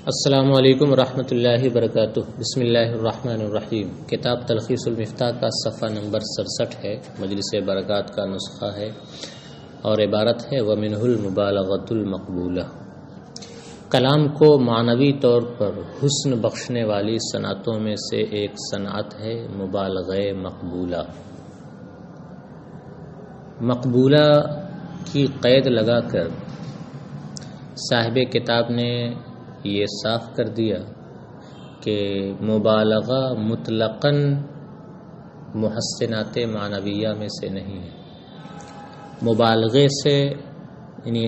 السلام علیکم ورحمۃ اللہ وبرکاتہ۔ بسم اللہ الرحمن الرحیم۔ کتاب تلخیص المفتاح کا صفحہ نمبر 67 ہے، مجلس برکات کا نسخہ ہے اور عبارت ہے وَمِنْهُ الْمُبَالَغَةُ الْمَقْبُولَةُ۔ کلام کو معنوی طور پر حسن بخشنے والی صنعتوں میں سے ایک صنعت ہے مبالغہ مقبولہ۔ مقبولہ کی قید لگا کر صاحب کتاب نے یہ صاف کر دیا کہ مبالغہ مطلقاً محسنات معنویہ میں سے نہیں ہے۔ مبالغے سے یعنی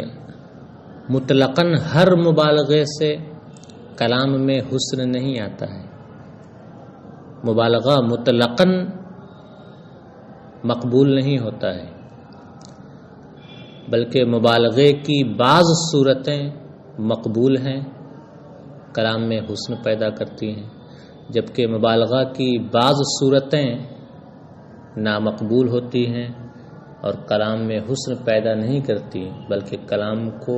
مطلقاً ہر مبالغے سے کلام میں حسن نہیں آتا ہے۔ مبالغہ مطلقاً مقبول نہیں ہوتا ہے، بلکہ مبالغے کی بعض صورتیں مقبول ہیں، کلام میں حسن پیدا کرتی ہیں، جبکہ مبالغہ کی بعض صورتیں نامقبول ہوتی ہیں اور کلام میں حسن پیدا نہیں کرتی بلکہ کلام کو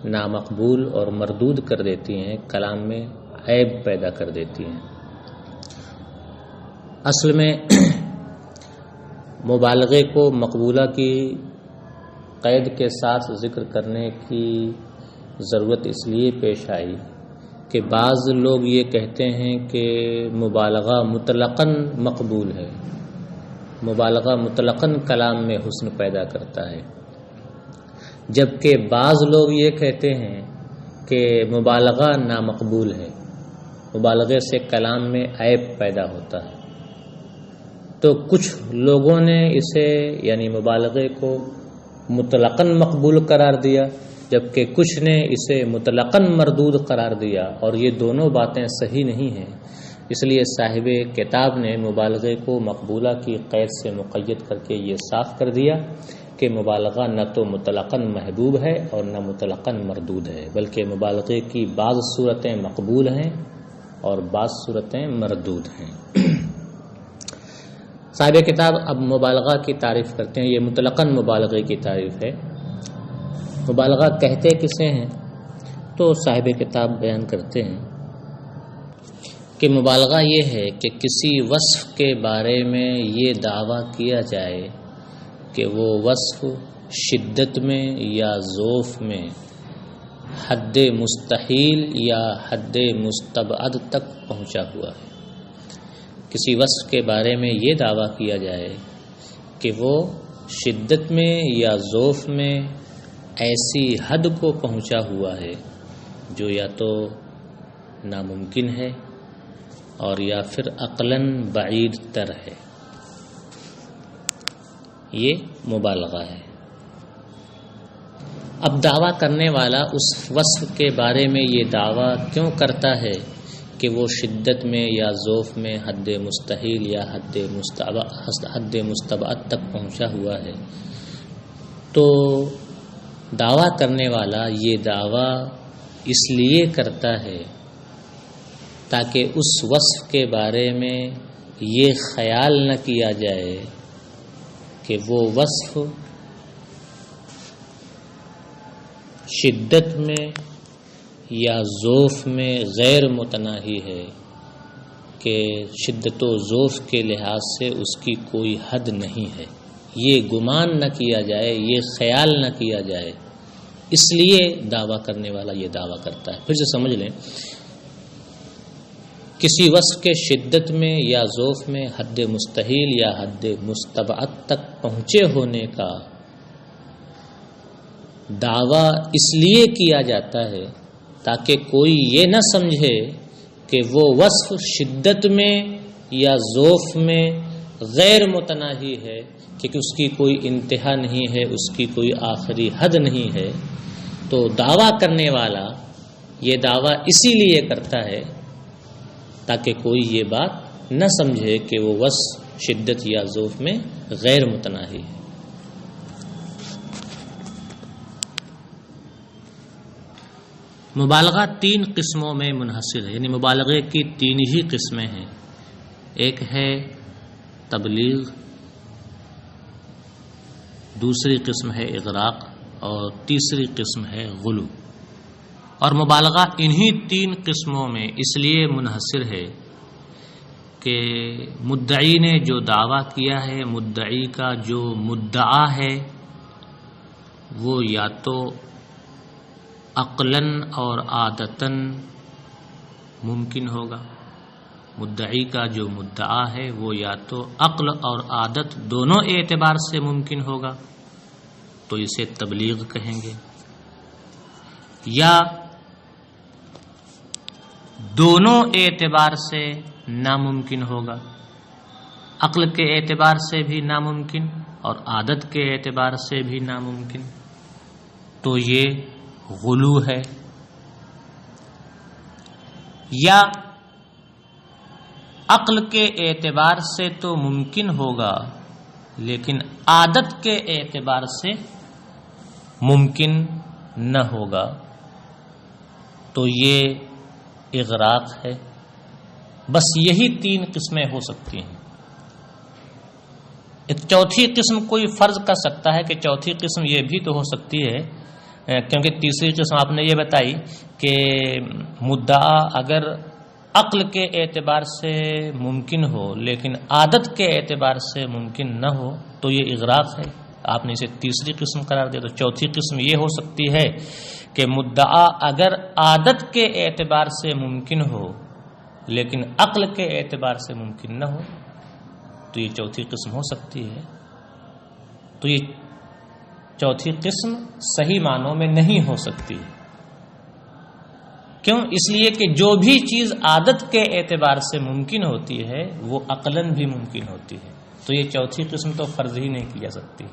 نامقبول اور مردود کر دیتی ہیں، کلام میں عیب پیدا کر دیتی ہیں۔ اصل میں مبالغے کو مقبولہ کی قید کے ساتھ ذکر کرنے کی ضرورت اس لیے پیش آئی کہ بعض لوگ یہ کہتے ہیں کہ مبالغہ مطلقاً مقبول ہے، مبالغہ مطلقاً کلام میں حسن پیدا کرتا ہے، جبکہ بعض لوگ یہ کہتے ہیں کہ مبالغہ نامقبول ہے، مبالغے سے کلام میں عیب پیدا ہوتا ہے۔ تو کچھ لوگوں نے اسے یعنی مبالغے کو مطلقاً مقبول قرار دیا، جبکہ کچھ نے اسے مطلقاً مردود قرار دیا، اور یہ دونوں باتیں صحیح نہیں ہیں۔ اس لیے صاحب کتاب نے مبالغے کو مقبولہ کی قید سے مقید کر کے یہ صاف کر دیا کہ مبالغہ نہ تو مطلقاً محبوب ہے اور نہ مطلقاً مردود ہے، بلکہ مبالغے کی بعض صورتیں مقبول ہیں اور بعض صورتیں مردود ہیں۔ صاحب کتاب اب مبالغہ کی تعریف کرتے ہیں، یہ مطلقاً مبالغے کی تعریف ہے۔ مبالغہ کہتے کسے ہیں؟ تو صاحب کتاب بیان کرتے ہیں کہ مبالغہ یہ ہے کہ کسی وصف کے بارے میں یہ دعویٰ کیا جائے کہ وہ وصف شدت میں یا ضعف میں حد مستحیل یا حد مستبعد تک پہنچا ہوا ہے۔ کسی وصف کے بارے میں یہ دعویٰ کیا جائے کہ وہ شدت میں یا ضعف میں ایسی حد کو پہنچا ہوا ہے جو یا تو ناممکن ہے اور یا پھر عقلاً بعید تر ہے، یہ مبالغہ ہے۔ اب دعویٰ کرنے والا اس وصف کے بارے میں یہ دعویٰ کیوں کرتا ہے کہ وہ شدت میں یا ضعف میں حد مستحیل یا حد مستبعد تک پہنچا ہوا ہے؟ تو دعویٰ کرنے والا یہ دعویٰ اس لیے کرتا ہے تاکہ اس وصف کے بارے میں یہ خیال نہ کیا جائے کہ وہ وصف شدت میں یا ضعف میں غیر متناہی ہے، کہ شدت و ضعف کے لحاظ سے اس کی کوئی حد نہیں ہے، یہ گمان نہ کیا جائے، یہ خیال نہ کیا جائے، اس لیے دعویٰ کرنے والا یہ دعویٰ کرتا ہے۔ پھر سے سمجھ لیں، کسی وصف کے شدت میں یا ضعف میں حد مستحیل یا حد مستبعد تک پہنچے ہونے کا دعویٰ اس لیے کیا جاتا ہے تاکہ کوئی یہ نہ سمجھے کہ وہ وصف شدت میں یا ضعف میں غیر متناہی ہے، کیونکہ اس کی کوئی انتہا نہیں ہے، اس کی کوئی آخری حد نہیں ہے۔ تو دعویٰ کرنے والا یہ دعویٰ اسی لیے کرتا ہے تاکہ کوئی یہ بات نہ سمجھے کہ وہ وصف شدت یا ضعف میں غیر متناہی ہے۔ مبالغہ تین قسموں میں منحصر ہے، یعنی مبالغے کی تین ہی قسمیں ہیں۔ ایک ہے تبلیغ، دوسری قسم ہے اغراق اور تیسری قسم ہے غلو۔ اور مبالغہ انہی 3 قسموں میں اس لیے منحصر ہے کہ مدعی نے جو دعویٰ کیا ہے، مدعی کا جو مدعا ہے، وہ یا تو عقلاً اور عادتاً ممکن ہوگا، مدعی کا جو مدعا ہے وہ یا تو عقل اور عادت دونوں اعتبار سے ممکن ہوگا تو اسے تبلیغ کہیں گے، یا دونوں اعتبار سے ناممکن ہوگا، عقل کے اعتبار سے بھی ناممکن اور عادت کے اعتبار سے بھی ناممکن، تو یہ غلو ہے۔ یا عقل کے اعتبار سے تو ممکن ہوگا لیکن عادت کے اعتبار سے ممکن نہ ہوگا تو یہ اغراق ہے۔ بس یہی 3 قسمیں ہو سکتی ہیں۔ ایک چوتھی قسم کوئی فرض کر سکتا ہے کہ چوتھی قسم یہ بھی تو ہو سکتی ہے، کیونکہ تیسری قسم آپ نے یہ بتائی کہ مدعا اگر عقل کے اعتبار سے ممکن ہو لیکن عادت کے اعتبار سے ممکن نہ ہو تو یہ اغراق ہے۔ آپ نے اسے تیسری قسم قرار دیا، تو چوتھی قسم یہ ہو سکتی ہے کہ مدعا اگر عادت کے اعتبار سے ممکن ہو لیکن عقل کے اعتبار سے ممکن نہ ہو تو یہ چوتھی قسم ہو سکتی ہے۔ تو یہ چوتھی قسم صحیح معنوں میں نہیں ہو سکتی۔ کیوں؟ اس لیے کہ جو بھی چیز عادت کے اعتبار سے ممکن ہوتی ہے وہ عقلاً بھی ممکن ہوتی ہے، تو یہ چوتھی قسم تو فرض ہی نہیں کی جا سکتی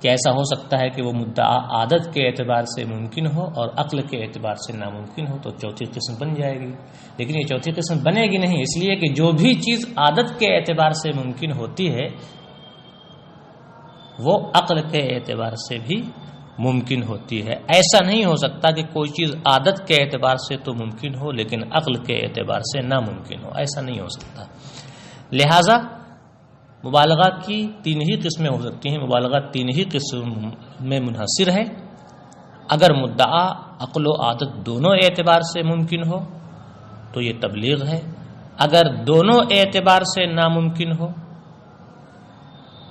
کہ ایسا ہو سکتا ہے کہ وہ مدعا عادت کے اعتبار سے ممکن ہو اور عقل کے اعتبار سے ناممکن ہو، تو چوتھی قسم بن جائے گی۔ لیکن یہ چوتھی قسم بنے گی نہیں، اس لیے کہ جو بھی چیز عادت کے اعتبار سے ممکن ہوتی ہے وہ عقل کے اعتبار سے بھی ممکن ہوتی ہے۔ ایسا نہیں ہو سکتا کہ کوئی چیز عادت کے اعتبار سے تو ممکن ہو لیکن عقل کے اعتبار سے ناممکن ہو، ایسا نہیں ہو سکتا۔ لہذا مبالغہ کی 3 ہی قسمیں ہو سکتی ہیں، مبالغہ 3 ہی قسم میں منحصر ہے۔ اگر مدعا عقل و عادت دونوں اعتبار سے ممکن ہو تو یہ تبلیغ ہے، اگر دونوں اعتبار سے ناممکن ہو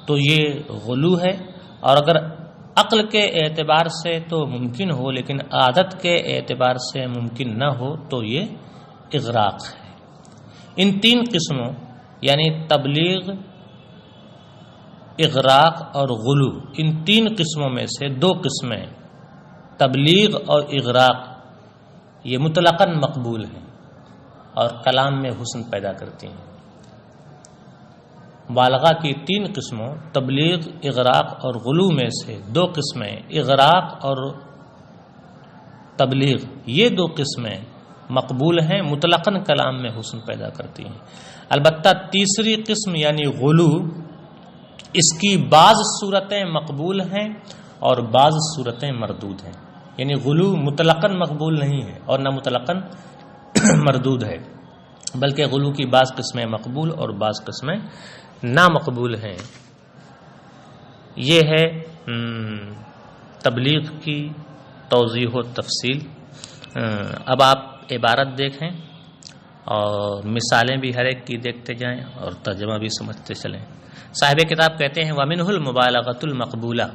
تو یہ غلو ہے، اور اگر عقل کے اعتبار سے تو ممکن ہو لیکن عادت کے اعتبار سے ممکن نہ ہو تو یہ اغراق ہے۔ ان 3 قسموں یعنی تبلیغ، اغراق اور غلو، ان 3 قسموں میں سے 2 قسمیں تبلیغ اور اغراق یہ مطلقاً مقبول ہیں اور کلام میں حسن پیدا کرتی ہیں۔ مبالغہ کی 3 قسموں تبلیغ، اغراق اور غلو میں سے 2 قسمیں اغراق اور تبلیغ، یہ 2 قسمیں مقبول ہیں، مطلقاً کلام میں حسن پیدا کرتی ہیں۔ البتہ تیسری قسم یعنی غلو، اس کی بعض صورتیں مقبول ہیں اور بعض صورتیں مردود ہیں، یعنی غلو مطلقاً مقبول نہیں ہے اور نہ مطلقاً مردود ہے، بلکہ غلو کی بعض قسمیں مقبول اور بعض قسمیں نامقبول ہیں۔ یہ ہے تبلیغ کی توضیح و تفصیل۔ اب آپ عبارت دیکھیں اور مثالیں بھی ہر ایک کی دیکھتے جائیں اور ترجمہ بھی سمجھتے چلیں۔ صاحب کتاب کہتے ہیں وَمِنْهُ الْمُبَالَغَةُ الْمَقْبُولَةُ،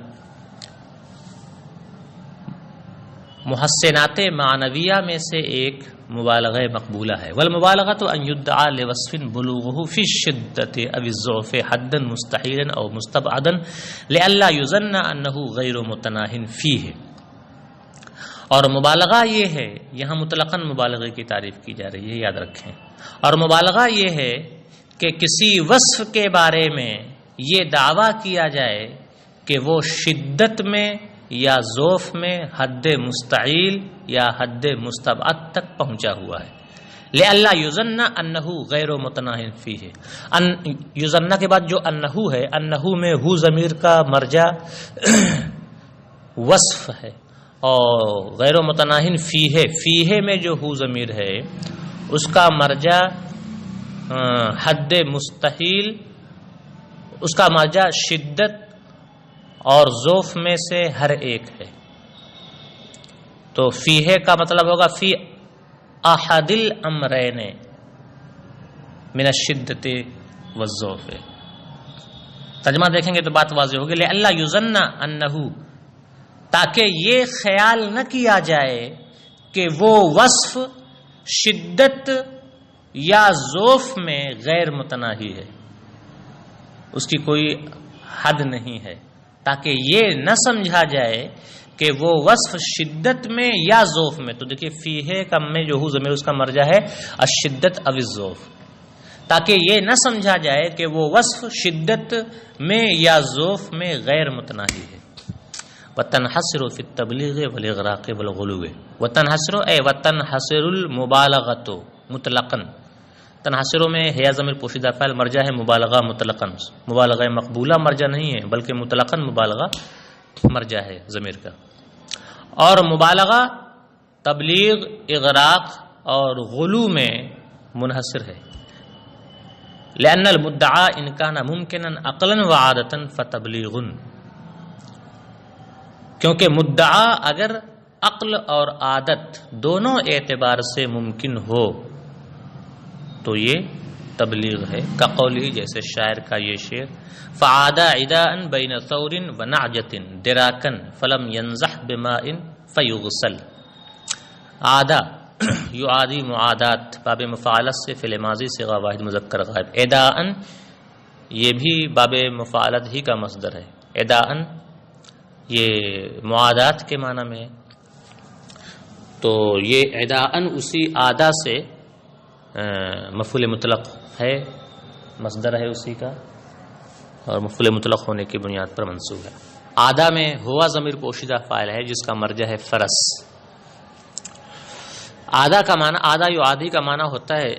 محسنات معنویہ میں سے ایک مبالغہ مقبولہ ہے۔ والمبالغة ان يدعى لوصف بلوغه في الشدة او الضعف حدا مستحيلا او مستبعدا لئلا يظن انه غیر متناہ فيه۔ اور مبالغہ یہ ہے، یہاں مطلقاً مبالغے کی تعریف کی جا رہی ہے، یاد رکھیں۔ اور مبالغہ یہ ہے کہ کسی وصف کے بارے میں یہ دعویٰ کیا جائے کہ وہ شدت میں یا ضعف میں حد مستعیل یا حد مستبعد تک پہنچا ہوا ہے۔ لئلا یظن انہ غیر متناہ فیہ، یظن کے بعد جو انہ ہے، انہ میں ہو ضمیر کا مرجع وصف ہے، اور غیر متناہ فیہ، فیہ میں جو ہو ضمیر ہے اس کا مرجع حد مستحیل، اس کا مرجع شدت اور ضعف میں سے ہر ایک ہے۔ تو فیہ کا مطلب ہوگا فی احد الامرین من الشدۃ والضعف. ترجمہ دیکھیں گے تو بات واضح ہوگی. لئلا یظن انہ، تاکہ یہ خیال نہ کیا جائے کہ وہ وصف شدت یا ضعف میں غیر متناہی ہے، اس کی کوئی حد نہیں ہے، تاکہ یہ نہ سمجھا جائے کہ وہ وصف شدت میں یا ضعف میں. تو دیکھیے فیہ کا میں جو ہوں ضمیر اس کا مرجع ہے الشدت او الضعف، تاکہ یہ نہ سمجھا جائے کہ وہ وصف شدت میں یا ضعف میں غیر متناہی ہے. وَتَنْحَصِرُ فِي التَّبْلِيغِ وَالْإِغْرَاقِ وَالْغُلُوِّ. وَتَنْحَصِرُ اے وَتَنْحَصِرُ الْمُبَالَغَةُ مطلقاً. تنحصروں میں ہے ضمیر پوشیدہ فاعل مرجع ہے مبالغہ مطلقاً، مبالغہ مقبولہ مرجع نہیں ہے بلکہ مطلقاً مبالغہ مرجع ہے ضمیر کا. اور مبالغہ تبلیغ، اغراق اور غلو میں منحصر ہے. لأن المدعا ان کان ممکنا عقلا وعادتا فتبلیغ، کیونکہ مدعا اگر عقل اور عادت دونوں اعتبار سے ممکن ہو تو یہ تبلیغ ہے. کا قولی، جیسے شاعر کا یہ شعر فعاد عداء بین ثور ونعجۃ دراکا فلم ينزح بماء فیغسل. عادہ یعادی معادات باب مفاعلت سے فعل ماضی صیغہ واحد مذکر غائب. اداء یہ بھی باب مفاعلت ہی کا مصدر ہے. اداء یہ معادات کے معنی میں ہے، تو یہ اداء اسی آدا سے مفعول مطلق ہے، مصدر ہے اسی کا، اور مفعول مطلق ہونے کی بنیاد پر منصوب ہے. آدا میں ہوا ضمیر پوشیدہ فاعل ہے جس کا مرجع ہے فرس. آدھا کا معنی، آدھا یو آدھی کا معنی ہوتا ہے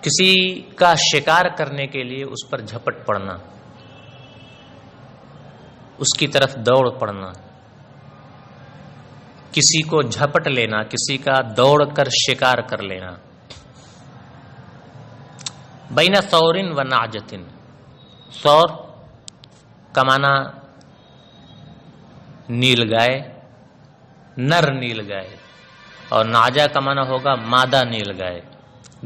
کسی کا شکار کرنے کے لیے اس پر جھپٹ پڑنا، اس کی طرف دوڑ پڑنا، کسی کو جھپٹ لینا، کسی کا دوڑ کر شکار کر لینا. بین ثور و نعجۃ. ثور کا معنی نیل گائے، نر نیل گائے، اور ناجا کا معنی ہوگا مادہ نیل گائے.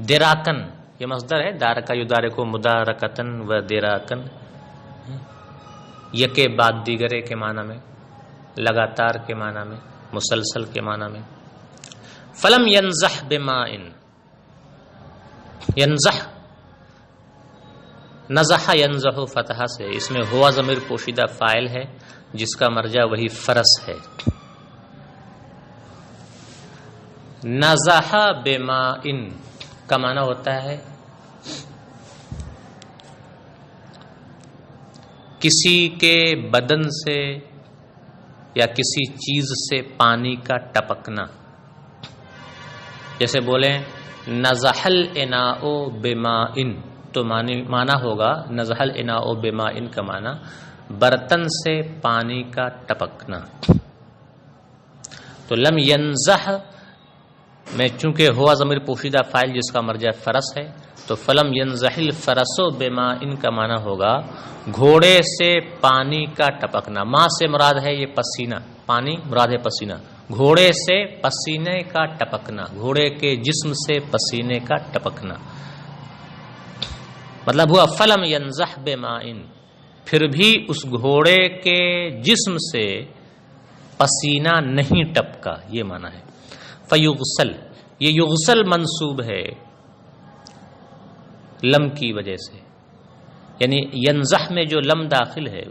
دراکن یہ مصدر ہے، دارکا یدارکو مدارکتن و دراکن، یکے بعد دیگرے کے معنی میں، لگاتار کے معنی میں، مسلسل کے معنی میں. فلم ینزح بماء، ینزح نزح ینزح فتح سے، اس میں ہوا ضمیر پوشیدہ فاعل ہے جس کا مرجع وہی فرس ہے. نزح بماء کا معنی ہوتا ہے کسی کے بدن سے یا کسی چیز سے پانی کا ٹپکنا. جیسے بولیں نزح الاناء بماء، تو معنی ہوگا نزح الاناء بماء کا معنی برتن سے پانی کا ٹپکنا. تو لم ینزح میں چونکہ ہوا ضمیر پوشیدہ فاعل جس کا مرجع فرس ہے، تو فلم ینزح الفرس بماء کا معنی ہوگا گھوڑے سے پانی کا ٹپکنا. ماء سے مراد ہے یہ پسینہ، پانی مراد ہے پسینہ. گھوڑے سے پسینے کا ٹپکنا، گھوڑے کے جسم سے پسینے کا ٹپکنا. مطلب ہوا فلم ینزح بماء، پھر بھی اس گھوڑے کے جسم سے پسینہ نہیں ٹپکا، یہ معنی ہے. فیغسل، یہ یغسل منصوب ہے لم کی وجہ سے، یعنی ینزح میں جو لم داخل ہے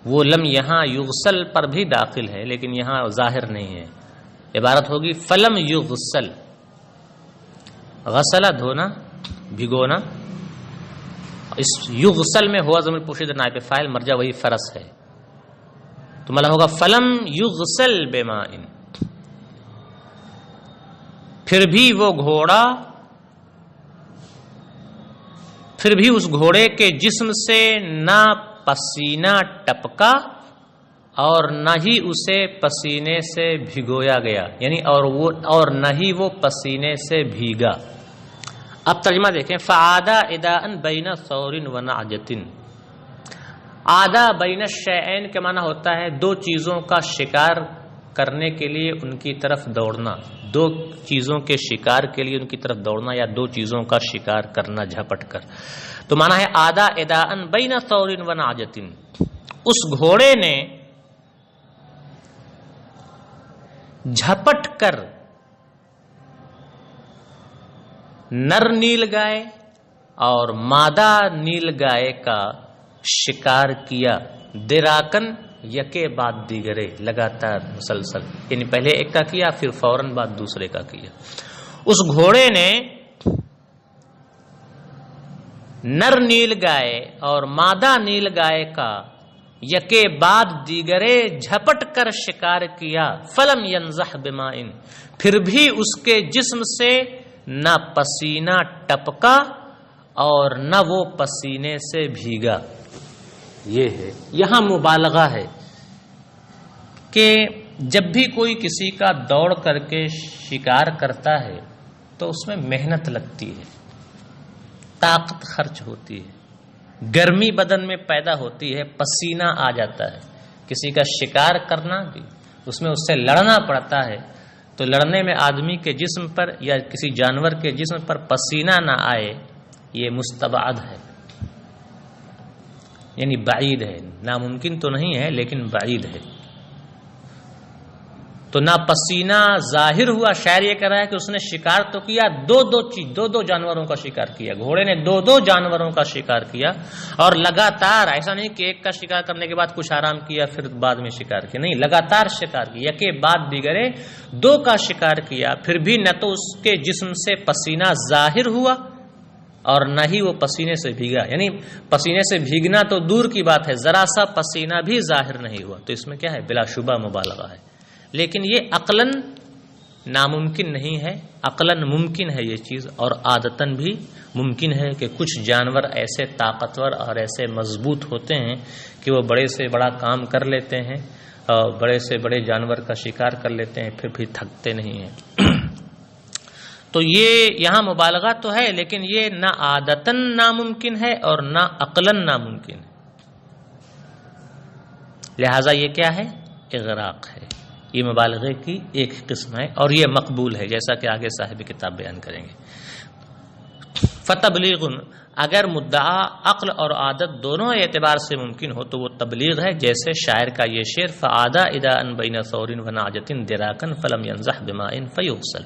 وہ لم یہاں یغسل پر بھی داخل ہے لیکن یہاں ظاہر نہیں ہے. عبارت ہوگی فلم یغسل. غسلہ دھونا، بھگونا. اس یغسل میں ہوا ضمیر پوشیدہ نائب فاعل مرجع وہی فرس ہے، تو مطلب ہوگا فلم یغسل بماء، پھر بھی وہ گھوڑا، پھر بھی اس گھوڑے کے جسم سے نہ پسینہ ٹپکا اور نہ ہی اسے پسینے سے بھگویا گیا، یعنی اور نہ ہی وہ پسینے سے بھیگا. اب ترجمہ دیکھیں. فعاد اداء بین ثور و نعجۃ. آدھا بین الشیئین کے معنی ہوتا ہے دو چیزوں کا شکار کرنے کے لیے ان کی طرف دوڑنا، دو چیزوں کے شکار کے لیے ان کی طرف دوڑنا یا دو چیزوں کا شکار کرنا جھپٹ کر. تو معنی ہے آدھا اداءن بین ثور و نعجۃ، اس گھوڑے نے جھپٹ کر نر نیل گائے اور مادہ نیل گائے کا شکار کیا، دراکن یکے بعد دیگرے، لگاتار مسلسل، یعنی پہلے ایک کا کیا پھر فوراً بعد دوسرے کا کیا. اس گھوڑے نے نر نیل گائے اور مادہ نیل گائے کا یکے بعد دیگرے جھپٹ کر شکار کیا، فلم ینزح بماء، پھر بھی اس کے جسم سے نہ پسینہ ٹپکا اور نہ وہ پسینے سے بھیگا. یہ ہے یہاں مبالغہ ہے کہ جب بھی کوئی کسی کا دوڑ کر کے شکار کرتا ہے تو اس میں محنت لگتی ہے، طاقت خرچ ہوتی ہے، گرمی بدن میں پیدا ہوتی ہے، پسینہ آ جاتا ہے. کسی کا شکار کرنا بھی اس میں اس سے لڑنا پڑتا ہے، تو لڑنے میں آدمی کے جسم پر یا کسی جانور کے جسم پر پسینہ نہ آئے یہ مستبعد ہے، یعنی بعید ہے، ناممکن تو نہیں ہے لیکن بعید ہے. تو نہ پسینہ ظاہر ہوا. شاعر یہ کہہ رہا ہے کہ اس نے شکار تو کیا، دو جانوروں کا شکار کیا، گھوڑے نے دو جانوروں کا شکار کیا، اور لگاتار، ایسا نہیں کہ ایک کا شکار کرنے کے بعد کچھ آرام کیا پھر بعد میں شکار کیا، نہیں، لگاتار شکار کیا، یکے بعد دیگرے دو کا شکار کیا، پھر بھی نہ تو اس کے جسم سے پسینہ ظاہر ہوا اور نہ ہی وہ پسینے سے بھیگا. یعنی پسینے سے بھیگنا تو دور کی بات ہے، ذرا سا پسینہ بھی ظاہر نہیں ہوا. تو اس میں کیا ہے؟ بلا شبہ مبالغہ ہے، لیکن یہ عقلاً ناممکن نہیں ہے، عقلاً ممکن ہے یہ چیز، اور عادتاً بھی ممکن ہے کہ کچھ جانور ایسے طاقتور اور ایسے مضبوط ہوتے ہیں کہ وہ بڑے سے بڑا کام کر لیتے ہیں اور بڑے سے بڑے جانور کا شکار کر لیتے ہیں، پھر بھی تھکتے نہیں ہیں. تو یہ یہاں مبالغہ تو ہے، لیکن یہ نہ عادتاً ناممکن ہے اور نہ عقلاً ناممکن ہے. لہذا یہ کیا ہے؟ اغراق ہے. یہ مبالغے کی ایک قسم ہے اور یہ مقبول ہے، جیسا کہ آگے صاحب کتاب بیان کریں گے. فتبلیغ، اگر مدعا عقل اور عادت دونوں اعتبار سے ممکن ہو تو وہ تبلیغ ہے. جیسے شاعر کا یہ شعر، فعادہ اداء بین ثور و نعجۃ دراکن فلم ینزح بماء فیغسل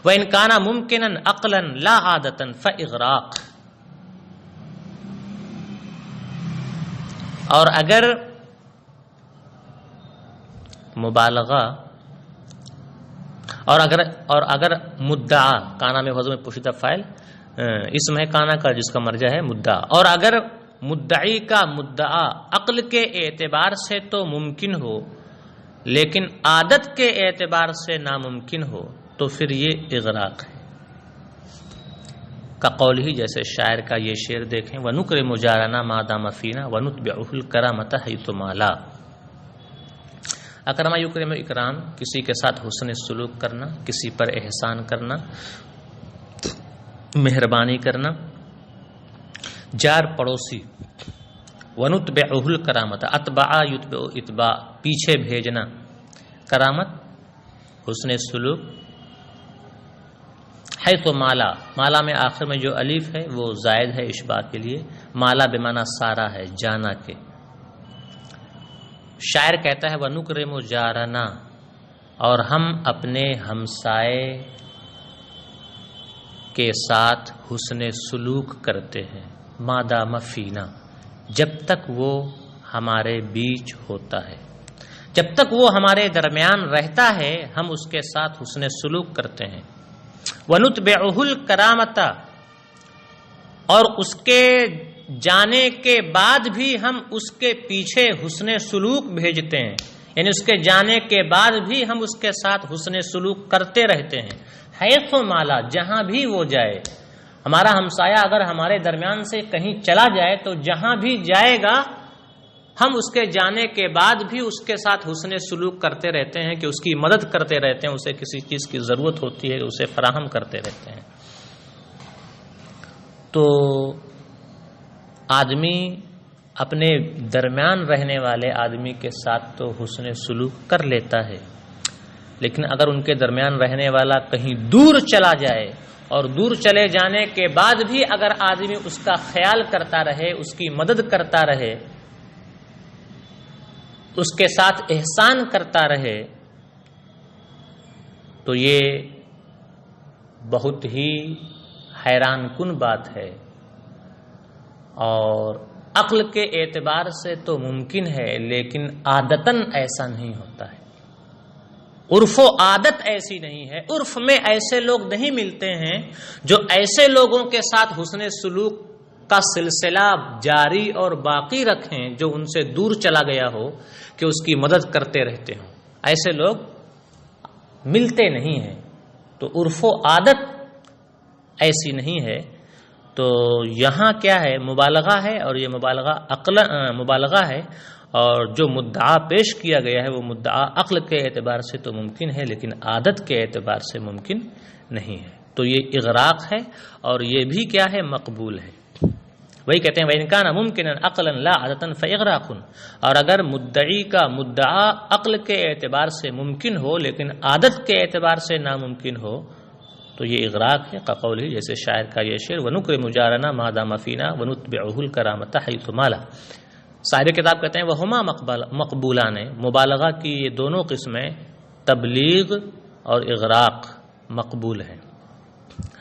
وان کان ممکنا عقلا لا عادۃ فاغراق. اور اگر مبالغہ اور اگر مدعا، کانا میں وضع میں پوشیدہ فاعل، اسم ہے کانا کا جس کا مرجع ہے مدعا، اور اگر مدعی کا مدعا عقل کے اعتبار سے تو ممکن ہو لیکن عادت کے اعتبار سے ناممکن ہو تو پھر یہ اغراق ہے. کا قول ہی، جیسے شاعر کا یہ شعر دیکھیں، وَنُكْرِمُ جَارَنَا مَا دَامَ فِينَا وَنُتْبِعُهُ الْكَرَامَةَ حَيْثُ مَا لَا. اکرم یکرم اکرام، کسی کے ساتھ حسن سلوک کرنا، کسی پر احسان کرنا، مہربانی کرنا. جار پڑوسی، وَنُتْبِعُهُ الْكَرَامَةَ، اتبع یتبع اتباع، پیچھے بھیجنا، کرامت حسن سلوک. حیث مالا، مالا میں آخر میں جو الف ہے وہ زائد ہے اشباع کے لیے، مالا بمعنی سارا ہے، جانا کے. شاعر کہتا ہے وَنُكْرِمُ جَارَنَا، اور ہم اپنے ہمسائے کے ساتھ حسن سلوک کرتے ہیں، ما دام فینا، جب تک وہ ہمارے بیچ ہوتا ہے، جب تک وہ ہمارے درمیان رہتا ہے ہم اس کے ساتھ حسن سلوک کرتے ہیں. وَنُتْبِعُهُ الْكَرَامَةَ، اور اس کے جانے کے بعد بھی ہم اس کے پیچھے حسن سلوک بھیجتے ہیں، یعنی اس کے جانے کے بعد بھی ہم اس کے ساتھ حسن سلوک کرتے رہتے ہیں. حیث مالا، جہاں بھی وہ جائے. ہمارا ہمسایہ اگر ہمارے درمیان سے کہیں چلا جائے تو جہاں بھی جائے گا ہم اس کے جانے کے بعد بھی اس کے ساتھ حسن سلوک کرتے رہتے ہیں، کہ اس کی مدد کرتے رہتے ہیں، اسے کسی چیز کی ضرورت ہوتی ہے اسے فراہم کرتے رہتے ہیں. تو آدمی اپنے درمیان رہنے والے آدمی کے ساتھ تو حسن سلوک کر لیتا ہے، لیکن اگر ان کے درمیان رہنے والا کہیں دور چلا جائے اور دور چلے جانے کے بعد بھی اگر آدمی اس کا خیال کرتا رہے، اس کی مدد کرتا رہے، اس کے ساتھ احسان کرتا رہے، تو یہ بہت ہی حیران کن بات ہے، اور عقل کے اعتبار سے تو ممکن ہے، لیکن عادتاً ایسا نہیں ہوتا ہے، عرف و عادت ایسی نہیں ہے، عرف میں ایسے لوگ نہیں ملتے ہیں جو ایسے لوگوں کے ساتھ حسن سلوک کا سلسلہ جاری اور باقی رکھیں جو ان سے دور چلا گیا ہو کہ اس کی مدد کرتے رہتے ہوں، ایسے لوگ ملتے نہیں ہیں، تو عرف و عادت ایسی نہیں ہے۔ تو یہاں کیا ہے، مبالغہ ہے، اور یہ مبالغہ ہے، اور جو مدعا پیش کیا گیا ہے وہ مدعا عقل کے اعتبار سے تو ممکن ہے لیکن عادت کے اعتبار سے ممکن نہیں ہے، تو یہ اغراق ہے، اور یہ بھی کیا ہے، مقبول ہے۔ وہی کہتے ہیں وَإِنْ كَانَ مُمْكِنًا عَقْلًا لَا عَادَةً فَإِغْرَاقٌ، اور اگر مدعی کا مدعا عقل کے اعتبار سے ممکن ہو لیکن عادت کے اعتبار سے ناممکن ہو تو یہ اغراق ہے، قول ہی جیسے شاعر کا یہ شعر وَنُكْرِمُ جَارَنَا مَا دَامَ فِينَا وَنُتْبِعُهُ الْكَرَامَةَ حَيْثُ مَالَ۔ صاحب کتاب کہتے ہیں وَهُمَا مقبولان، مبالغہ کی یہ دونوں قسمیں، تبلیغ اور اغراق، مقبول ہیں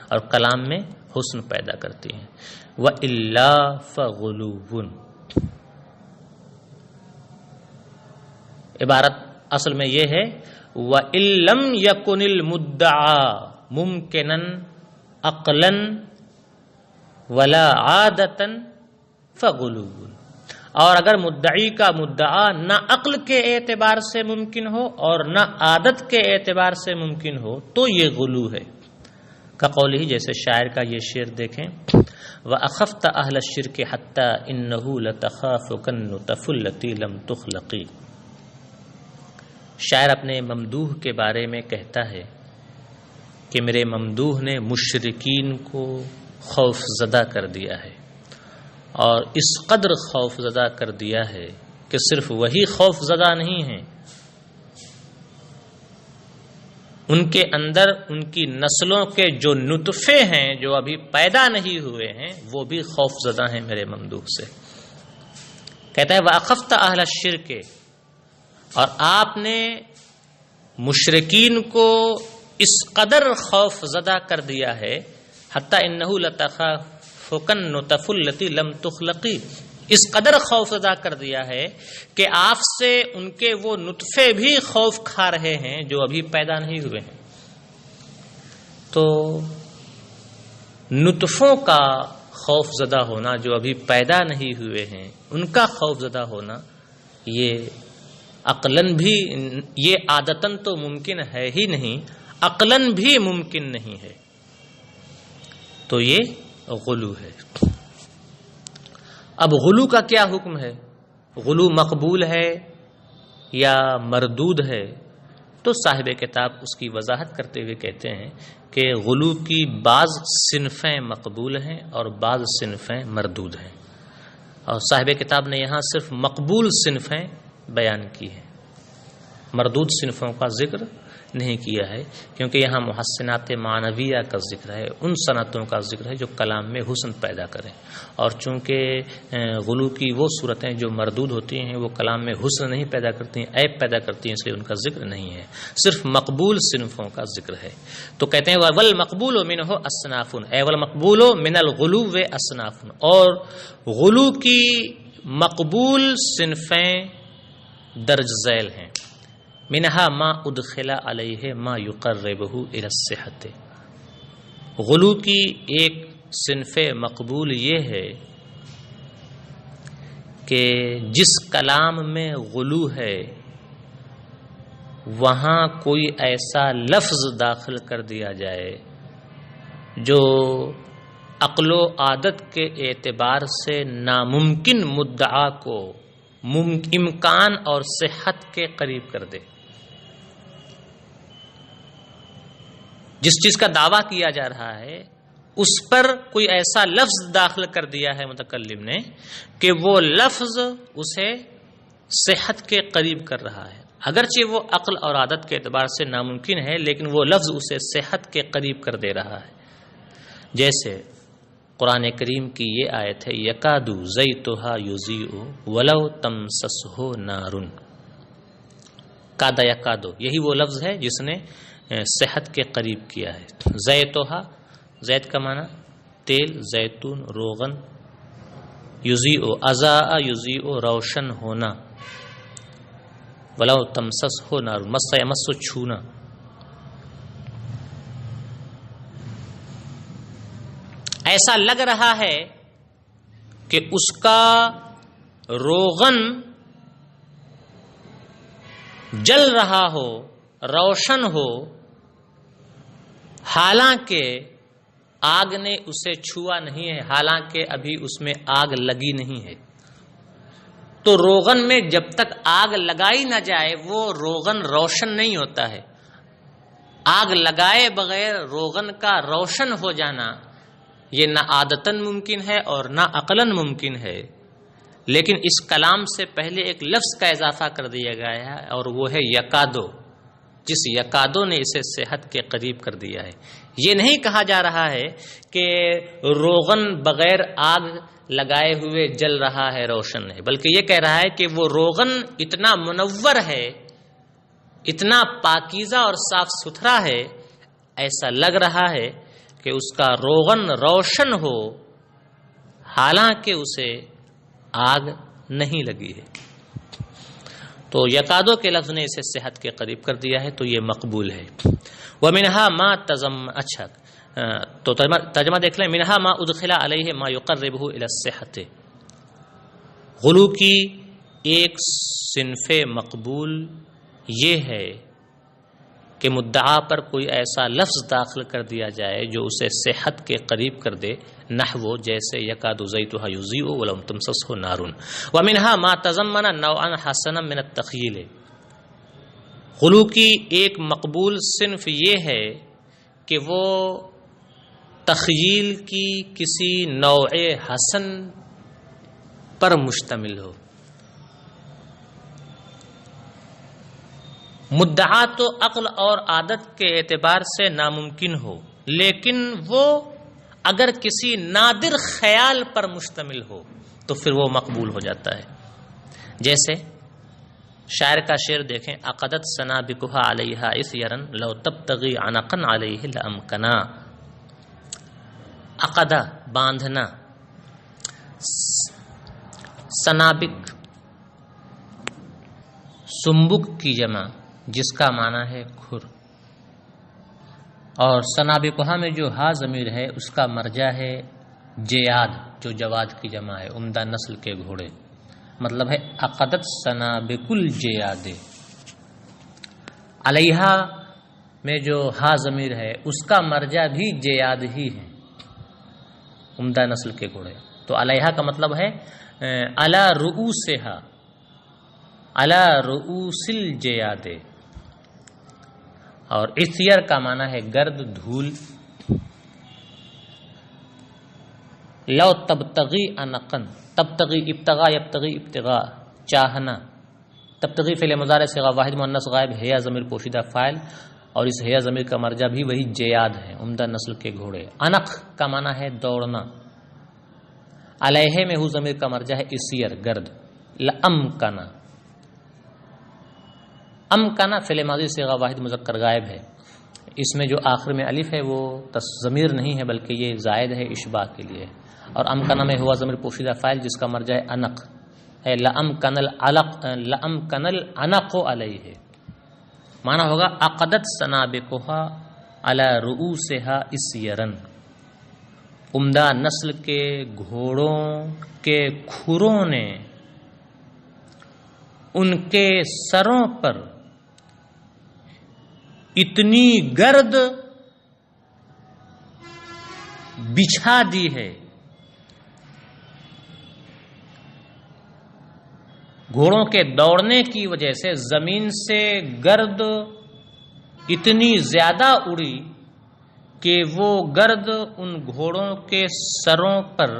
اور کلام میں حسن پیدا کرتی ہیں۔ وَإِلَّا فَغُلُوٌ، عبارت اصل میں یہ ہے وَإِن لَّمْ يَكُنِ الْمُدَّعَى مُمْكِنًا عَقْلًا وَلَا عَادَةً فَغُلُوٌ، اور اگر مدعی کا مدعا نہ عقل کے اعتبار سے ممکن ہو اور نہ عادت کے اعتبار سے ممکن ہو تو یہ غلو ہے، قول ہی جیسے شاعر کا یہ شعر دیکھیں وَأَخَفْتَ أَهْلَ الشِّرْكِ حَتَّى إِنَّهُ لَتَخَافُ كَالنُّطَفُ الَّتِي لَمْ تُخْلَقِ۔ شاعر اپنے ممدوح کے بارے میں کہتا ہے کہ میرے ممدوح نے مشرکین کو خوف زدہ کر دیا ہے، اور اس قدر خوف زدہ کر دیا ہے کہ صرف وہی خوف زدہ نہیں ہیں، ان کے اندر ان کی نسلوں کے جو نطفے ہیں جو ابھی پیدا نہیں ہوئے ہیں وہ بھی خوف زدہ ہیں میرے ممدوح سے۔ کہتا ہے وَأَخَفْتَ أَهْلَ الشِّرْكِ، اور آپ نے مشرکین کو اس قدر خوف زدہ کر دیا ہے حتی انہو لتخافکن نطف التی لم تخلقی، اس قدر خوف زدہ کر دیا ہے کہ آپ سے ان کے وہ نطفے بھی خوف کھا رہے ہیں جو ابھی پیدا نہیں ہوئے ہیں۔ تو نطفوں کا خوف زدہ ہونا جو ابھی پیدا نہیں ہوئے ہیں ان کا خوف زدہ ہونا یہ عقلاً بھی، یہ عادتاً تو ممکن ہے ہی نہیں، عقلاً بھی ممکن نہیں ہے، تو یہ غلو ہے۔ اب غلو کا کیا حکم ہے، غلو مقبول ہے یا مردود ہے؟ تو صاحب کتاب اس کی وضاحت کرتے ہوئے کہتے ہیں کہ غلو کی بعض صنفیں مقبول ہیں اور بعض صنفیں مردود ہیں، اور صاحب کتاب نے یہاں صرف مقبول صنفیں بیان کی ہیں، مردود صنفوں کا ذکر نہیں کیا ہے، کیونکہ یہاں محسنات معنویہ کا ذکر ہے، ان صنعتوں کا ذکر ہے جو کلام میں حسن پیدا کریں، اور چونکہ غلو کی وہ صورتیں جو مردود ہوتی ہیں وہ کلام میں حسن نہیں پیدا کرتی ہیں، عیب پیدا کرتی ہیں، اس لیے ان کا ذکر نہیں ہے، صرف مقبول صنفوں کا ذکر ہے۔ تو کہتے ہیں والمقبول منہ اصناف، اے والمقبول من الغلو اصناف، اور غلو کی مقبول صنفیں درج ذیل ہیں، منہا ما ادخل علیہ ما یقربہ الی الصحۃ، غلو کی ایک صنف مقبول یہ ہے کہ جس کلام میں غلو ہے وہاں کوئی ایسا لفظ داخل کر دیا جائے جو عقل و عادت کے اعتبار سے ناممکن مدعا کو امکان اور صحت کے قریب کر دے۔ جس چیز کا دعویٰ کیا جا رہا ہے اس پر کوئی ایسا لفظ داخل کر دیا ہے متکلم نے کہ وہ لفظ اسے صحت کے قریب کر رہا ہے، اگرچہ وہ عقل اور عادت کے اعتبار سے ناممکن ہے لیکن وہ لفظ اسے صحت کے قریب کر دے رہا ہے. جیسے قرآن کریم کی یہ آیت ہے یکادو زیتھا یضیء ولو تمسسہ نار. کادا یکادو یہی وہ لفظ ہے جس نے صحت کے قریب کیا ہے. زیتھا، زیت کا معنی تیل، زیتون، روغن. یضیء اضاء یضیء روشن ہونا. ولو تمسسہ نار، مس یمس چھونا. ایسا لگ رہا ہے کہ اس کا روغن جل رہا ہو، روشن ہو، حالانکہ آگ نے اسے چھوا نہیں ہے، حالانکہ ابھی اس میں آگ لگی نہیں ہے. تو روغن میں جب تک آگ لگائی نہ جائے وہ روغن روشن نہیں ہوتا ہے. آگ لگائے بغیر روغن کا روشن ہو جانا یہ نہ عادتاً ممکن ہے اور نہ عقلاً ممکن ہے. لیکن اس کلام سے پہلے ایک لفظ کا اضافہ کر دیا گیا ہے اور وہ ہے یکادو، جس یکادو نے اسے صحت کے قریب کر دیا ہے. یہ نہیں کہا جا رہا ہے کہ روغن بغیر آگ لگائے ہوئے جل رہا ہے، روشن ہے، بلکہ یہ کہہ رہا ہے کہ وہ روغن اتنا منور ہے، اتنا پاکیزہ اور صاف ستھرا ہے، ایسا لگ رہا ہے کہ اس کا روغن روشن ہو حالانکہ اسے آگ نہیں لگی ہے. تو یکادو کے لفظ نے اسے صحت کے قریب کر دیا ہے تو یہ مقبول ہے. وَمِنْهَا مَا اچھا تو ترجمہ دیکھ لیں. منہا ما ادخلا علیہ ما یقربہ الی الصحۃ. غلو کی ایک صنف مقبول یہ ہے کہ مدعا پر کوئی ایسا لفظ داخل کر دیا جائے جو اسے صحت کے قریب کر دے، نحو جیسے یکاد زیتھا یضیء ولم تمسسہ نار. ومنہا ما تضمن نوعا حسنا من التخیل. غلو کی ایک مقبول صنف یہ ہے کہ وہ تخیل کی کسی نوع حسن پر مشتمل ہو. مدعا تو عقل اور عادت کے اعتبار سے ناممکن ہو لیکن وہ اگر کسی نادر خیال پر مشتمل ہو تو پھر وہ مقبول ہو جاتا ہے. جیسے شاعر کا شعر دیکھیں، عقدت سنابکھا علیہا اثیرا لو تبتغی عنقا علیہ لامکنا. عقدہ باندھنا، سنابک سنبک کی جمع جس کا معنی ہے کھر، اور سنابکھا میں جو ہا ضمیر ہے اس کا مرجع ہے جیاد جو جواد کی جمع ہے، عمدہ نسل کے گھوڑے. مطلب ہے عقدت سنابک الجیاد. علیہا میں جو ہا ضمیر ہے اس کا مرجع بھی جیاد ہی ہے، عمدہ نسل کے گھوڑے. تو علیہا کا مطلب ہے علی رؤوسہا، علی رؤوس الجیاد. اور اثیر کا معنی ہے گرد دھول. لو تبتغی عنقن، تبتغی ابتغا یبتغی ابتغاء چاہنا. تبتغی فعل مضارع صیغہ واحد مؤنث غائب، ہے ضمیر پوشیدہ فاعل، اور اس ہے ضمیر کا مرجع بھی وہی جیاد ہے، عمدہ نسل کے گھوڑے. عنق کا معنی ہے دوڑنا. علیہ میں ہو ضمیر کا مرجع ہے اسیر گرد. لامکنا، امکنا فعل ماضی صیغہ واحد مذکر غائب ہے، اس میں جو آخر میں الف ہے وہ ضمیر نہیں ہے بلکہ یہ زائد ہے اشباہ کے لیے. اور امکنا میں ہوا ضمیر پوشیدہ فاعل جس کا مرجع ہے انق ہے. لامکن العلق، لامکن العنق علیہ معنی ہوگا عقدت سنابکھا علی رؤوسہا اسیرا. عمدہ نسل کے گھوڑوں کے کھروں نے ان کے سروں پر اتنی گرد بچھا دی ہے. گھوڑوں کے دوڑنے کی وجہ سے زمین سے گرد اتنی زیادہ اڑی کہ وہ گرد ان گھوڑوں کے سروں پر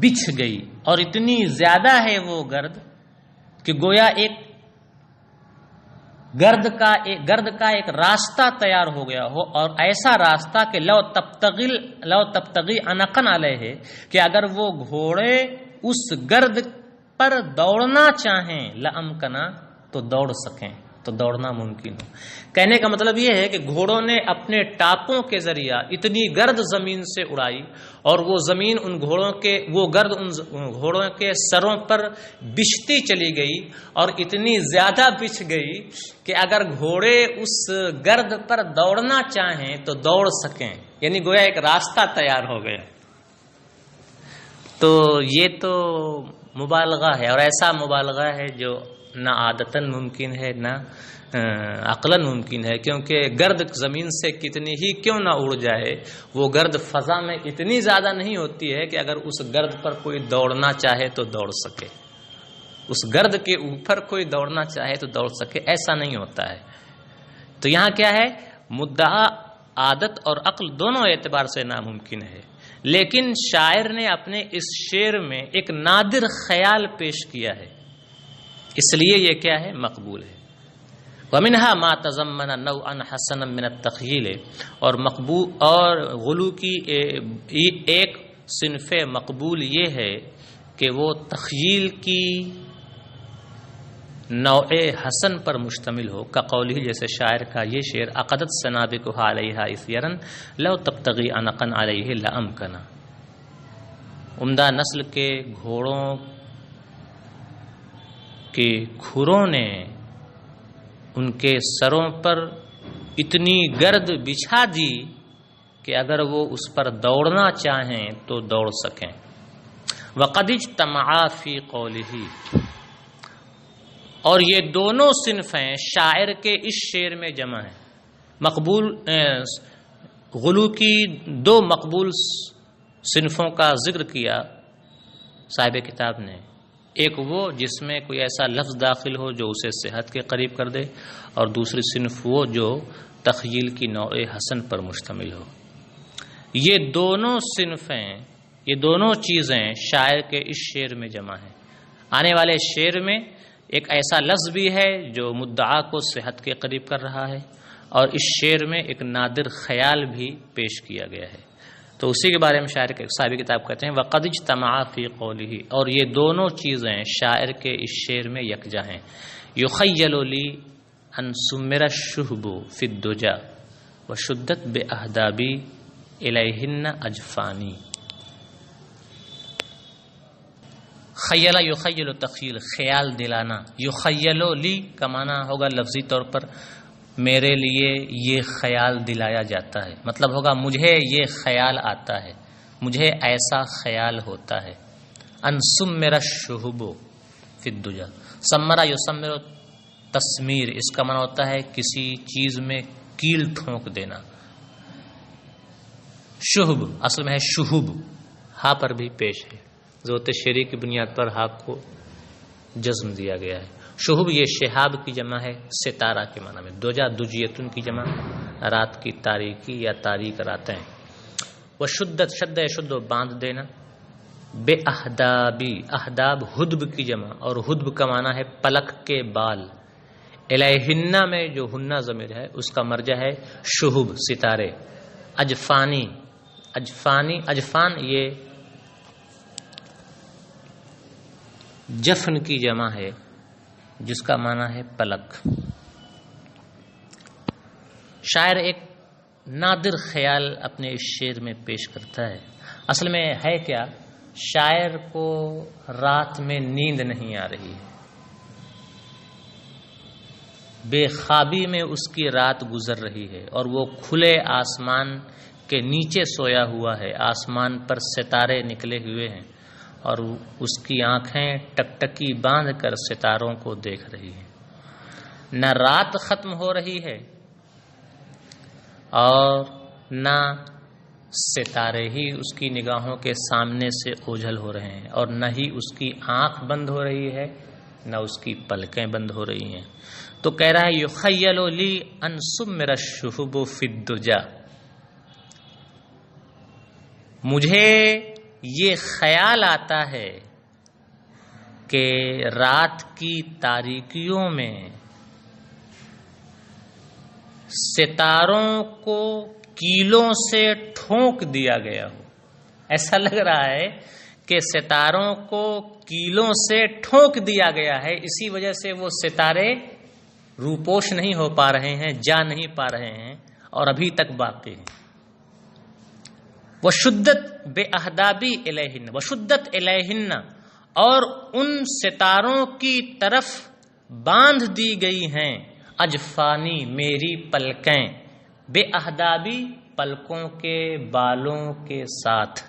بچھ گئی، اور اتنی زیادہ ہے وہ گرد کہ گویا ایک گرد کا ایک راستہ تیار ہو گیا ہو، اور ایسا راستہ کہ لو تبتغی عنقا علیہ، کہ اگر وہ گھوڑے اس گرد پر دوڑنا چاہیں لامکنا، تو دوڑ سکیں، تو دوڑنا ممکن ہو۔ کہنے کا مطلب یہ ہے کہ گھوڑوں نے اپنے ٹاپوں کے ذریعہ اتنی گرد زمین سے اڑائی، اور وہ زمین وہ گرد ان گھوڑوں کے سروں پر بچھتی چلی گئی، اور اتنی زیادہ بچھ گئی کہ اگر گھوڑے اس گرد پر دوڑنا چاہیں تو دوڑ سکیں، یعنی گویا ایک راستہ تیار ہو گیا۔ تو یہ تو مبالغہ ہے، اور ایسا مبالغہ ہے جو نہ عادتاً ممکن ہے نہ عقلاً ممکن ہے، کیونکہ گرد زمین سے کتنی ہی کیوں نہ اڑ جائے، وہ گرد فضا میں اتنی زیادہ نہیں ہوتی ہے کہ اگر اس گرد پر کوئی دوڑنا چاہے تو دوڑ سکے، اس گرد کے اوپر کوئی دوڑنا چاہے تو دوڑ سکے، ایسا نہیں ہوتا ہے۔ تو یہاں کیا ہے، مدعا عادت اور عقل دونوں اعتبار سے ناممکن ہے، لیکن شاعر نے اپنے اس شعر میں ایک نادر خیال پیش کیا ہے، اس لیے یہ کیا ہے، مقبول ہے۔ وَمِنْهَا مَا تَضَمَّنَ نَوْعًا حَسَنًا مِنَ التَّخْيِيلِ، اور مقبول اور غلو کی ایک صنف مقبول یہ ہے کہ وہ تخیل کی نوع حسن پر مشتمل ہو، کقولہ، جیسے شاعر کا یہ شعر، عقدت سنابکها علیہا اثیرا لو تبتغی عنقا علیہ لامکنا۔ عمدہ نسل کے گھوڑوں کے کھروں نے ان کے سروں پر اتنی گرد بچھا دی کہ اگر وہ اس پر دوڑنا چاہیں تو دوڑ سکیں۔ وقد اجتمعا فی قولہ، اور یہ دونوں صنفیں شاعر کے اس شعر میں جمع ہیں۔ مقبول غلو کی دو مقبول صنفوں کا ذکر کیا صاحب کتاب نے، ایک وہ جس میں کوئی ایسا لفظ داخل ہو جو اسے صحت کے قریب کر دے، اور دوسری صنف وہ جو تخیل کی نوع حسن پر مشتمل ہو۔ یہ دونوں صنفیں، یہ دونوں چیزیں شاعر کے اس شعر میں جمع ہیں۔ آنے والے شعر میں ایک ایسا لفظ بھی ہے جو مدعا کو صحت کے قریب کر رہا ہے، اور اس شعر میں ایک نادر خیال بھی پیش کیا گیا ہے۔ تو اسی کے بارے میں شاعر کے صاحب کتاب کہتے ہیں وَقَدْ اجْتَمَعَا فِي قَوْلِهِ، اور یہ دونوں چیزیں شاعر کے اس شعر میں یکجا ہیں۔ يُخَيَّلُ لِي أَنْ سُمِّرَ الشُّهْبُ فِي الدُّجَى وَشُدَّتْ بِأَهْدَابِي إِلَيْهِنَّ أَجْفَانِي۔ خیلہ یخیل تخیل، خیال دلانا، یخیل لی کا معنی ہوگا لفظی طور پر میرے لیے یہ خیال دلایا جاتا ہے، مطلب ہوگا مجھے یہ خیال آتا ہے، مجھے ایسا خیال ہوتا ہے۔ ان سمر الشہب فی الدجا، سمرا یسمر تسمیر، اس کا معنی ہوتا ہے کسی چیز میں کیل ٹھونک دینا۔ شہب اصل میں ہے شہب، ہا پر بھی پیش ہے، ضرورت شعری کی بنیاد پر ہا کو جزم دیا گیا ہے۔ شہب یہ شہاب کی جمع ہے، ستارہ کے معنی میں۔ دوجا دجیتن کی جمع، رات کی تاریکی یا تاریک راتیں۔ وہ شدت، شد شد باندھ دینا۔ بے اہدابی، اہداب ہدب کی جمع، اور ہدب کا معنی ہے پلک کے بال۔ الیہنہ میں جو ہنہ ضمیر ہے اس کا مرجع ہے شہب، ستارے۔ اجفانی، اجفانی، اجفان یہ جفن کی جمع ہے جس کا معنی ہے پلک۔ شاعر ایک نادر خیال اپنے اس شعر میں پیش کرتا ہے۔ اصل میں ہے کیا، شاعر کو رات میں نیند نہیں آ رہی ہے، بے خوابی میں اس کی رات گزر رہی ہے، اور وہ کھلے آسمان کے نیچے سویا ہوا ہے، آسمان پر ستارے نکلے ہوئے ہیں، اور اس کی آنکھیں ٹکٹکی باندھ کر ستاروں کو دیکھ رہی ہیں۔ نہ رات ختم ہو رہی ہے اور نہ ستارے ہی اس کی نگاہوں کے سامنے سے اوجھل ہو رہے ہیں، اور نہ ہی اس کی آنکھ بند ہو رہی ہے نہ اس کی پلکیں بند ہو رہی ہیں۔ تو کہہ رہا ہے یخیل لی ان سمر الشہب فی الدجا، مجھے یہ خیال آتا ہے کہ رات کی تاریکیوں میں ستاروں کو کیلوں سے ٹھونک دیا گیا ہو. ایسا لگ رہا ہے کہ ستاروں کو کیلوں سے ٹھونک دیا گیا ہے، اسی وجہ سے وہ ستارے روپوش نہیں ہو پا رہے ہیں، جا نہیں پا رہے ہیں اور ابھی تک باقی ہیں. وشدت بے اہدابی الیہن، وشدت الیہن، اور ان ستاروں کی طرف باندھ دی گئی ہیں اجفانی میری پلکیں، بے اہدابی پلکوں کے بالوں کے ساتھ.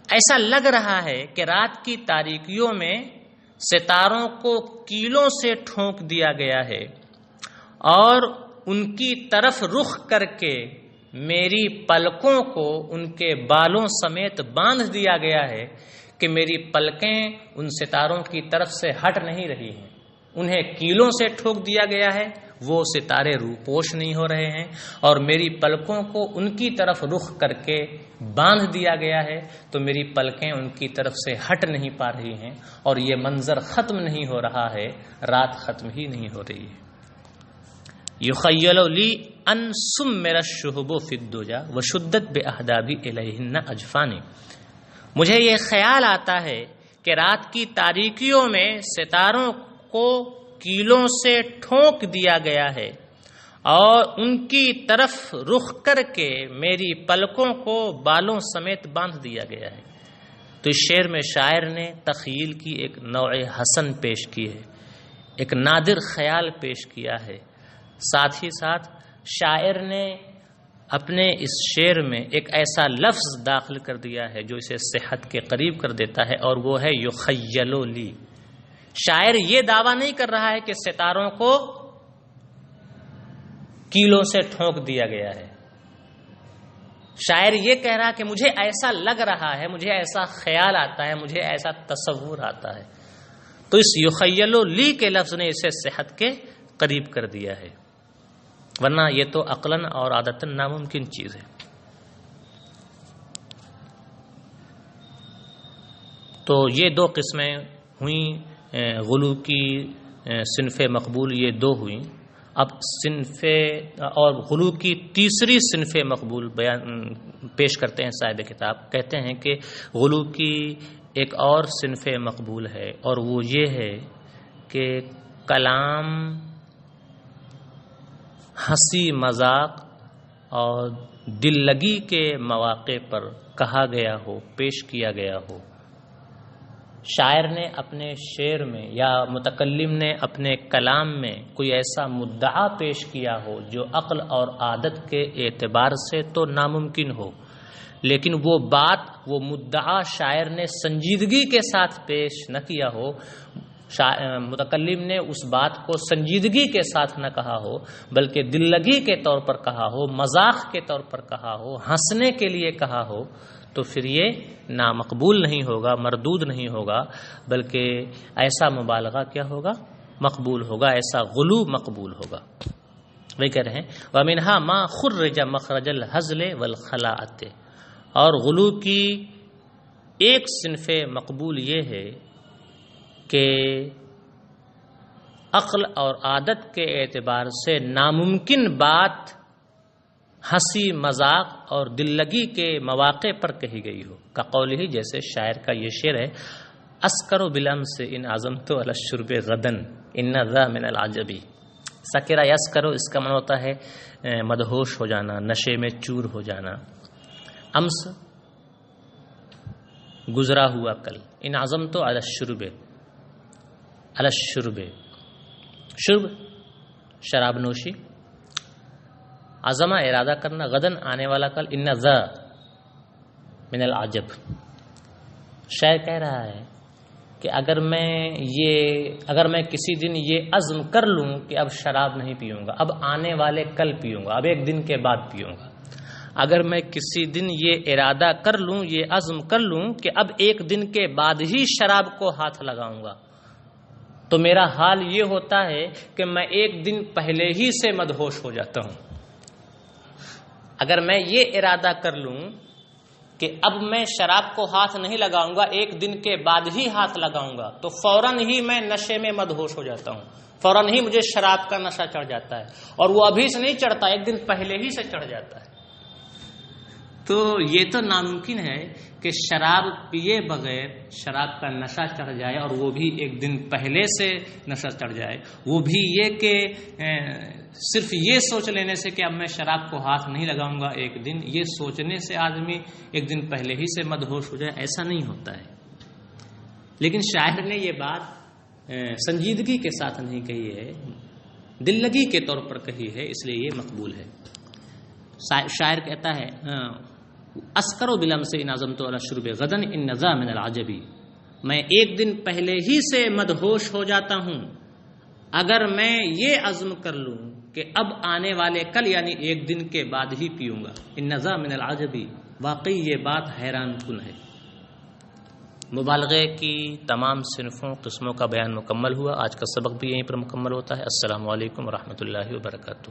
ایسا لگ رہا ہے کہ رات کی تاریکیوں میں ستاروں کو کیلوں سے ٹھونک دیا گیا ہے اور ان کی طرف رخ کر کے میری پلکوں کو ان کے بالوں سمیت باندھ دیا گیا ہے کہ میری پلکیں ان ستاروں کی طرف سے ہٹ نہیں رہی ہیں. انہیں کیلوں سے ٹھوک دیا گیا ہے، وہ ستارے روپوش نہیں ہو رہے ہیں، اور میری پلکوں کو ان کی طرف رخ کر کے باندھ دیا گیا ہے تو میری پلکیں ان کی طرف سے ہٹ نہیں پا رہی ہیں، اور یہ منظر ختم نہیں ہو رہا ہے، رات ختم ہی نہیں ہو رہی ہے. یخیل لی ان سمر الشہب فی الدجا وشدت باہدابی الیہن اجفانی. مجھے یہ خیال آتا ہے کہ رات کی تاریکیوں میں ستاروں کو کیلوں سے ٹھونک دیا گیا ہے اور ان کی طرف رخ کر کے میری پلکوں کو بالوں سمیت باندھ دیا گیا ہے. تو اس شعر میں شاعر نے تخیل کی ایک نوع حسن پیش کی ہے، ایک نادر خیال پیش کیا ہے. ساتھ ہی ساتھ شاعر نے اپنے اس شعر میں ایک ایسا لفظ داخل کر دیا ہے جو اسے صحت کے قریب کر دیتا ہے، اور وہ ہے یخیل لی. شاعر یہ دعویٰ نہیں کر رہا ہے کہ ستاروں کو کیلوں سے ٹھونک دیا گیا ہے. شاعر یہ کہہ رہا ہے کہ مجھے ایسا لگ رہا ہے، مجھے ایسا خیال آتا ہے، مجھے ایسا تصور آتا ہے. تو اس یخیل لی کے لفظ نے اسے صحت کے قریب کر دیا ہے، ورنہ یہ تو عقلاً اور عادتاً ناممکن چیز ہے. تو یہ دو قسمیں ہوئیں، غلو کی صنف مقبول یہ دو ہوئیں. اب صنف اور غلو کی تیسری صنف مقبول بیان پیش کرتے ہیں صاحب کتاب. کہتے ہیں کہ غلو کی ایک اور صنف مقبول ہے، اور وہ یہ ہے کہ کلام ہنسی مذاق اور دل لگی کے مواقع پر کہا گیا ہو، پیش کیا گیا ہو. شاعر نے اپنے شعر میں یا متکلم نے اپنے کلام میں کوئی ایسا مدعا پیش کیا ہو جو عقل اور عادت کے اعتبار سے تو ناممکن ہو، لیکن وہ بات، وہ مدعا شاعر نے سنجیدگی کے ساتھ پیش نہ کیا ہو. متکلم نے اس بات کو سنجیدگی کے ساتھ نہ کہا ہو، بلکہ دل لگی کے طور پر کہا ہو، مذاق کے طور پر کہا ہو، ہنسنے کے لیے کہا ہو، تو پھر یہ نامقبول نہیں ہوگا، مردود نہیں ہوگا، بلکہ ایسا مبالغہ کیا ہوگا؟ مقبول ہوگا، ایسا غلو مقبول ہوگا. وہی کہہ رہے ہیں وَمِنْهَا مَا خُرِّجَ مَخْرَجَ الْحَزْلِ وَالْخَلَاءَةِ. اور غلو کی ایک صنف مقبول یہ ہے کہ عقل اور عادت کے اعتبار سے ناممکن بات ہنسی مذاق اور دل لگی کے مواقع پر کہی گئی ہو. کا قول ہی، جیسے شاعر کا یہ شعر ہے اسکر بالامس ان عزمت علی الشرب غدا ان ذا من العجبی. سکرا یسکرو، اس کا معنی ہوتا ہے مدہوش ہو جانا، نشے میں چور ہو جانا. امس گزرا ہوا کل، ان عزمت علی الشرب، علی الشرب، شرب شراب نوشی، عزمہ ارادہ کرنا، غدن آنے والا کل، ان ذا من العجب. شاعر کہہ رہا ہے کہ اگر میں کسی دن یہ عزم کر لوں کہ اب شراب نہیں پیوں گا، اب آنے والے کل پیوں گا، اب ایک دن کے بعد پیوں گا، اگر میں کسی دن یہ ارادہ کر لوں، یہ عزم کر لوں کہ اب ایک دن کے بعد ہی شراب کو ہاتھ لگاؤں گا، تو میرا حال یہ ہوتا ہے کہ میں ایک دن پہلے ہی سے مدہوش ہو جاتا ہوں. اگر میں یہ ارادہ کر لوں کہ اب میں شراب کو ہاتھ نہیں لگاؤں گا، ایک دن کے بعد ہی ہاتھ لگاؤں گا تو فوراً ہی میں نشے میں مدہوش ہو جاتا ہوں، فوراً ہی مجھے شراب کا نشہ چڑھ جاتا ہے، اور وہ ابھی سے نہیں چڑھتا، ایک دن پہلے ہی سے چڑھ جاتا ہے۔ تو یہ تو ناممکن ہے کہ شراب پیے بغیر شراب کا نشہ چڑھ جائے، اور وہ بھی ایک دن پہلے سے نشہ چڑھ جائے، وہ بھی یہ کہ صرف یہ سوچ لینے سے کہ اب میں شراب کو ہاتھ نہیں لگاؤں گا ایک دن، یہ سوچنے سے آدمی ایک دن پہلے ہی سے مدہوش ہو جائے، ایسا نہیں ہوتا ہے۔ لیکن شاعر نے یہ بات سنجیدگی کے ساتھ نہیں کہی ہے، دل لگی کے طور پر کہی ہے، اس لیے یہ مقبول ہے۔ شاعر کہتا ہے اسکر و بلم سے ان عزمت علی شرب غدن ان نزا من العجبی، میں ایک دن پہلے ہی سے مدہوش ہو جاتا ہوں اگر میں یہ عزم کر لوں کہ اب آنے والے کل یعنی ایک دن کے بعد ہی پیوں گا۔ ان نزا من العجبی، واقعی یہ بات حیران کن ہے۔ مبالغے کی تمام صنفوں قسموں کا بیان مکمل ہوا۔ آج کا سبق بھی یہیں پر مکمل ہوتا ہے۔ السلام علیکم ورحمۃ اللہ وبرکاتہ۔